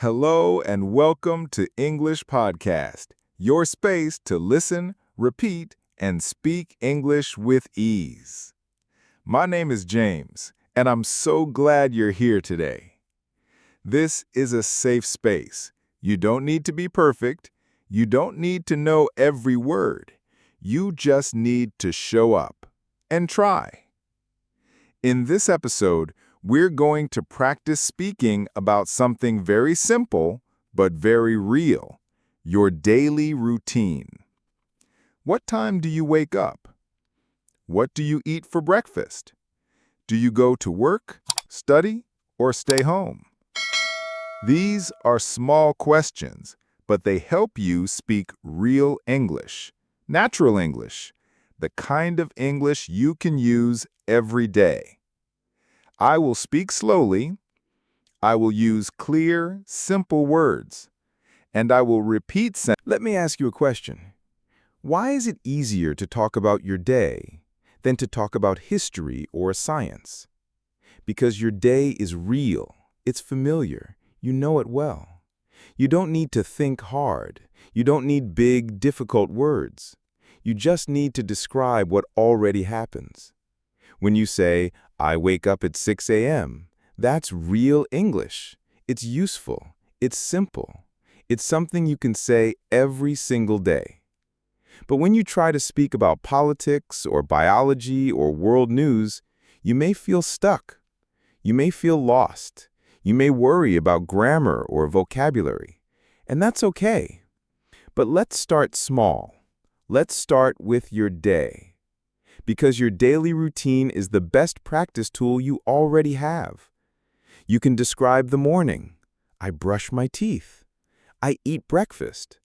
Hello and welcome to English Podcast, your space to listen, repeat, and speak English with ease. My name is James, and I'm so glad you're here today. This is a safe space. You don't need to be perfect. You don't need to know every word. You just need to show up and try. In this episode, we're going to practice speaking about something very simple but very real, your daily routine. What time do you wake up? What do you eat for breakfast? Do you go to work, study, or stay home? These are small questions, but they help you speak real English, natural English, the kind of English you can use every day. I will speak slowly, I will use clear, simple words, and I will repeat sentences. Let me ask you a question. Why is it easier to talk about your day than to talk about history or science? Because your day is real, it's familiar, you know it well. You don't need to think hard. You don't need big, difficult words. You just need to describe what already happens. When you say, I wake up at 6 a.m., that's real English. It's useful. It's simple. It's something you can say every single day. But when you try to speak about politics or biology or world news, you may feel stuck. You may feel lost. You may worry about grammar or vocabulary. And that's okay. But let's start small. Let's start with your day. Because your daily routine is the best practice tool you already have. You can describe the morning. I brush my teeth. I eat breakfast.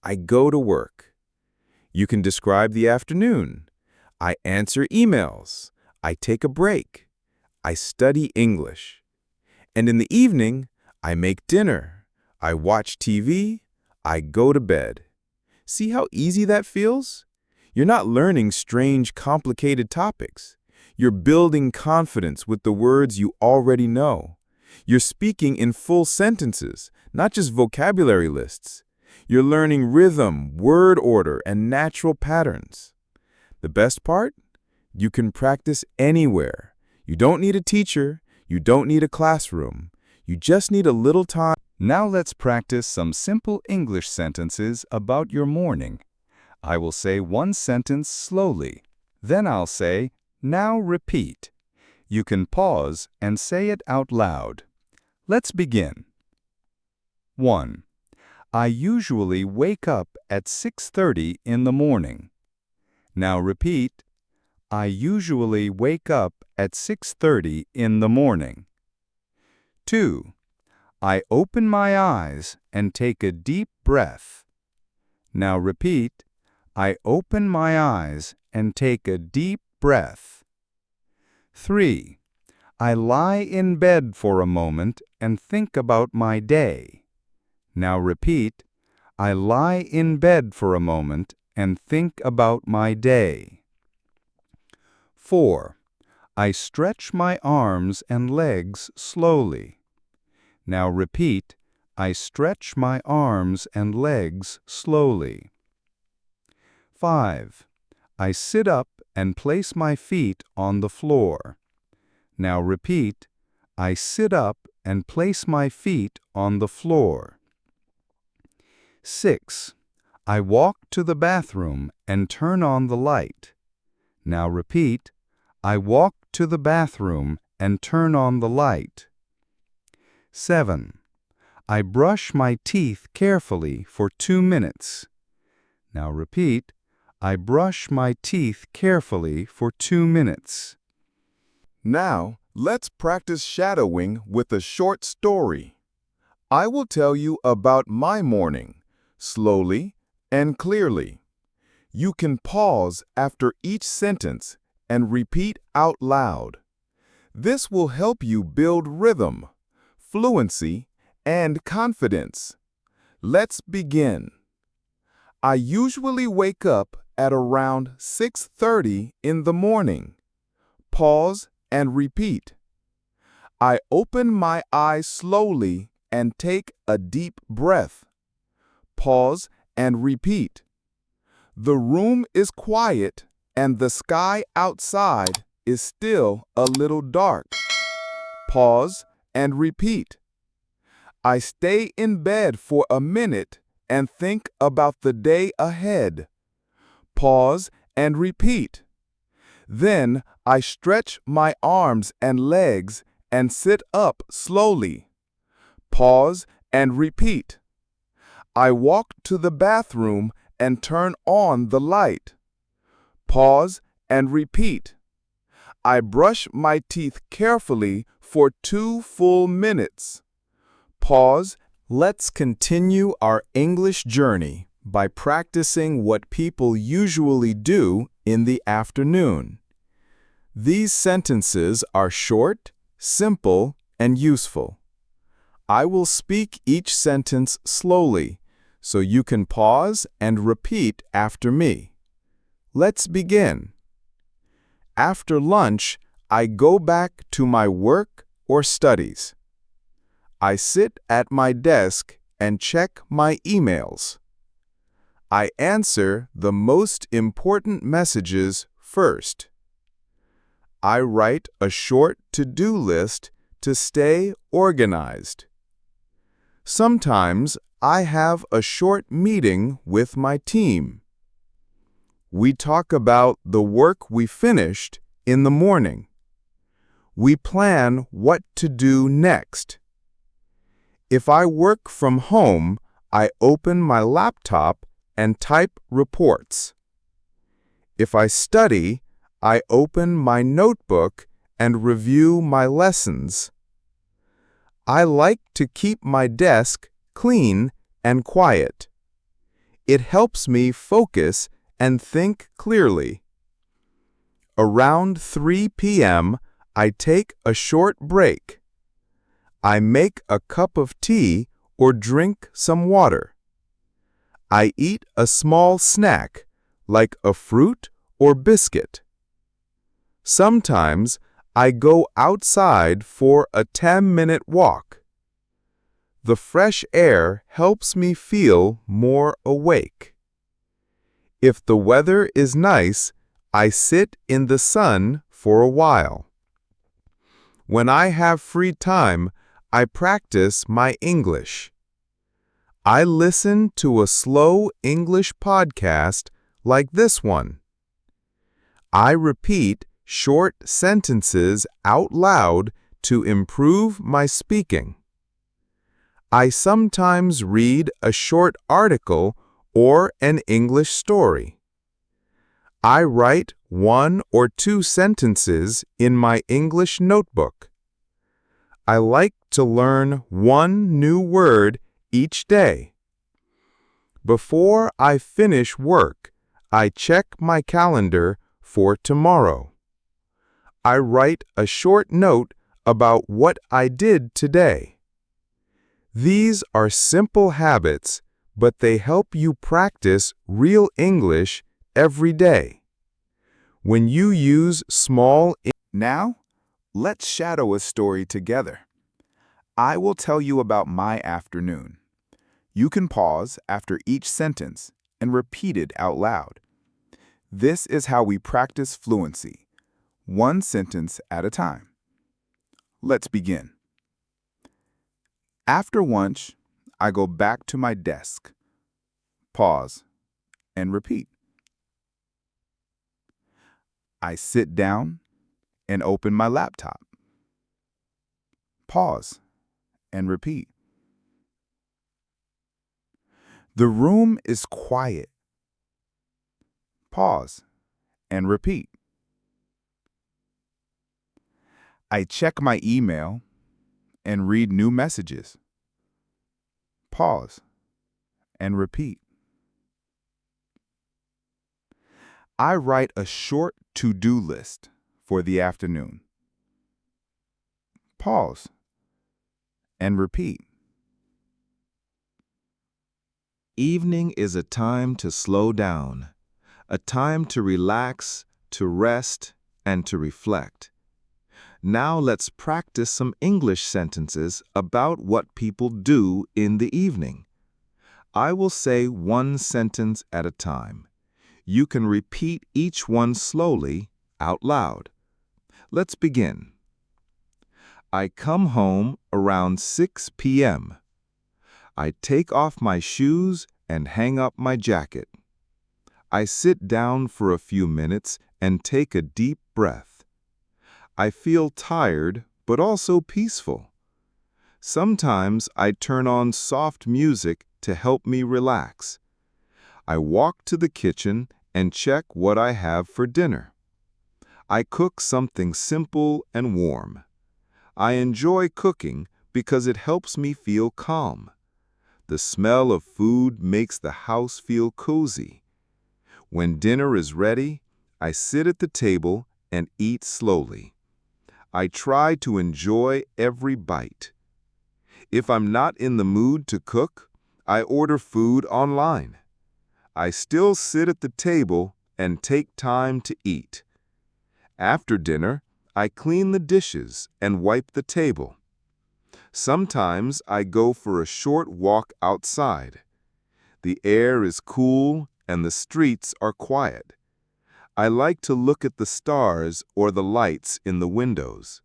I go to work. You can describe the afternoon. I answer emails. I take a break. I study English. And in the evening, I make dinner. I watch TV. I go to bed. See how easy that feels? You're not learning strange, complicated topics. You're building confidence with the words you already know. You're speaking in full sentences, not just vocabulary lists. You're learning rhythm, word order, and natural patterns. The best part? You can practice anywhere. You don't need a teacher. You don't need a classroom. You just need a little time. Now let's practice some simple English sentences about your morning. I will say one sentence slowly. Then I'll say, now repeat. You can pause and say it out loud. Let's begin. 1. I usually wake up at 6:30 in the morning. Now repeat. I usually wake up at 6:30 in the morning. 2. I open my eyes and take a deep breath. Now repeat. I open my eyes and take a deep breath. 3. I lie in bed for a moment and think about my day. Now repeat. I lie in bed for a moment and think about my day. 4. I stretch my arms and legs slowly. Now repeat. I stretch my arms and legs slowly. 5. I sit up and place my feet on the floor. Now repeat. I sit up and place my feet on the floor. 6. I walk to the bathroom and turn on the light. Now repeat. I walk to the bathroom and turn on the light. 7. I brush my teeth carefully for 2 minutes. Now repeat. I brush my teeth carefully for 2 minutes. Now, let's practice shadowing with a short story. I will tell you about my morning, slowly and clearly. You can pause after each sentence and repeat out loud. This will help you build rhythm, fluency, and confidence. Let's begin. I usually wake up at around 6:30 in the morning. Pause and repeat. I open my eyes slowly and take a deep breath. Pause and repeat. The room is quiet and the sky outside is still a little dark. Pause and repeat. I stay in bed for a minute and think about the day ahead. Pause and repeat. Then I stretch my arms and legs and sit up slowly. Pause and repeat. I walk to the bathroom and turn on the light. Pause and repeat. I brush my teeth carefully for 2 full minutes. Pause. Let's continue our English journey by practicing what people usually do in the afternoon. These sentences are short, simple, and useful. I will speak each sentence slowly, so you can pause and repeat after me. Let's begin. After lunch, I go back to my work or studies. I sit at my desk and check my emails. I answer the most important messages first. I write a short to-do list to stay organized. Sometimes I have a short meeting with my team. We talk about the work we finished in the morning. We plan what to do next. If I work from home, I open my laptop and type reports. If I study, I open my notebook and review my lessons. I like to keep my desk clean and quiet. It helps me focus and think clearly. Around 3 p.m., I take a short break. I make a cup of tea or drink some water. I eat a small snack, like a fruit or biscuit. Sometimes I go outside for a 10-minute walk. The fresh air helps me feel more awake. If the weather is nice, I sit in the sun for a while. When I have free time, I practice my English. I listen to a slow English podcast like this one. I repeat short sentences out loud to improve my speaking. I sometimes read a short article or an English story. I write 1 or 2 sentences in my English notebook. I like to learn 1 new word each day. Before I finish work, I check my calendar for tomorrow. I write a short note about what I did today. These are simple habits, but they help you practice real English every day. When you use small... Now, let's shadow a story together. I will tell you about my afternoon. You can pause after each sentence and repeat it out loud. This is how we practice fluency, 1 sentence at a time. Let's begin. After lunch, I go back to my desk. Pause and repeat. I sit down and open my laptop. Pause and repeat. The room is quiet. Pause and repeat. I check my email and read new messages. Pause and repeat. I write a short to-do list for the afternoon. Pause and repeat. Evening is a time to slow down, a time to relax, to rest, and to reflect. Now let's practice some English sentences about what people do in the evening. I will say one sentence at a time. You can repeat each one slowly, out loud. Let's begin. I come home around 6 p.m. I take off my shoes and hang up my jacket. I sit down for a few minutes and take a deep breath. I feel tired, but also peaceful. Sometimes I turn on soft music to help me relax. I walk to the kitchen and check what I have for dinner. I cook something simple and warm. I enjoy cooking because it helps me feel calm. The smell of food makes the house feel cozy. When dinner is ready, I sit at the table and eat slowly. I try to enjoy every bite. If I'm not in the mood to cook, I order food online. I still sit at the table and take time to eat. After dinner, I clean the dishes and wipe the table. Sometimes I go for a short walk outside. The air is cool and the streets are quiet. I like to look at the stars or the lights in the windows.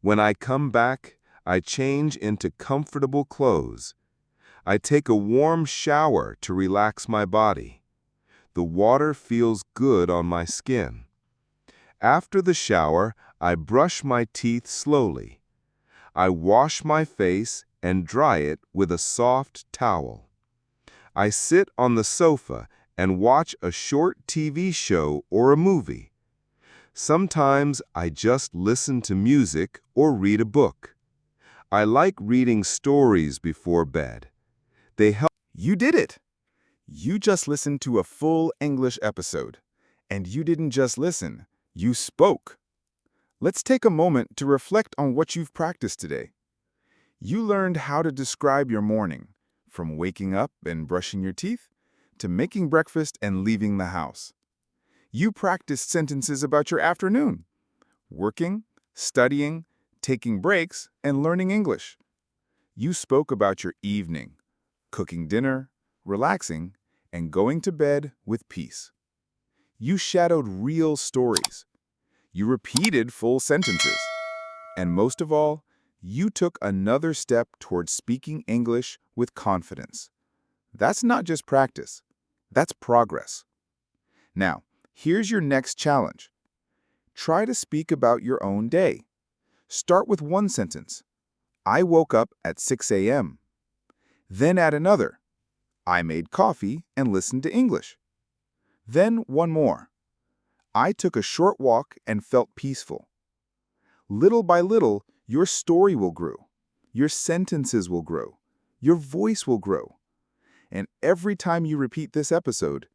When I come back, I change into comfortable clothes. I take a warm shower to relax my body. The water feels good on my skin. After the shower, I brush my teeth slowly. I wash my face and dry it with a soft towel. I sit on the sofa and watch a short TV show or a movie. Sometimes I just listen to music or read a book. I like reading stories before bed. They help. You did it! You just listened to a full English episode. And you didn't just listen, you spoke. Let's take a moment to reflect on what you've practiced today. You learned how to describe your morning, from waking up and brushing your teeth to making breakfast and leaving the house. You practiced sentences about your afternoon, working, studying, taking breaks, and learning English. You spoke about your evening, cooking dinner, relaxing, and going to bed with peace. You shadowed real stories. You repeated full sentences. And most of all, you took another step towards speaking English with confidence. That's not just practice. That's progress. Now, here's your next challenge. Try to speak about your own day. Start with one sentence. I woke up at 6 a.m. Then add another. I made coffee and listened to English. Then one more. I took a short walk and felt peaceful. Little by little, your story will grow. Your sentences will grow. Your voice will grow. And every time you repeat this episode,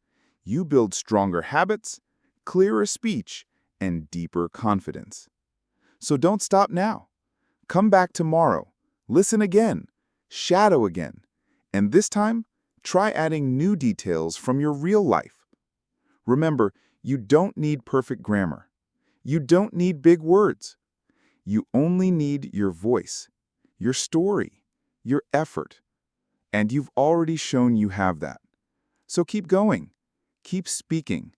you build stronger habits, clearer speech, and deeper confidence. So don't stop now. Come back tomorrow. Listen again. Shadow again. And this time, try adding new details from your real life. Remember, you don't need perfect grammar. You don't need big words. You only need your voice, your story, your effort. And you've already shown you have that. So keep going, keep speaking,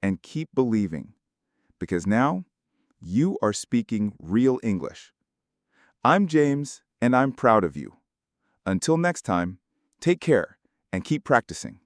and keep believing. Because now, you are speaking real English. I'm James, and I'm proud of you. Until next time, take care and keep practicing.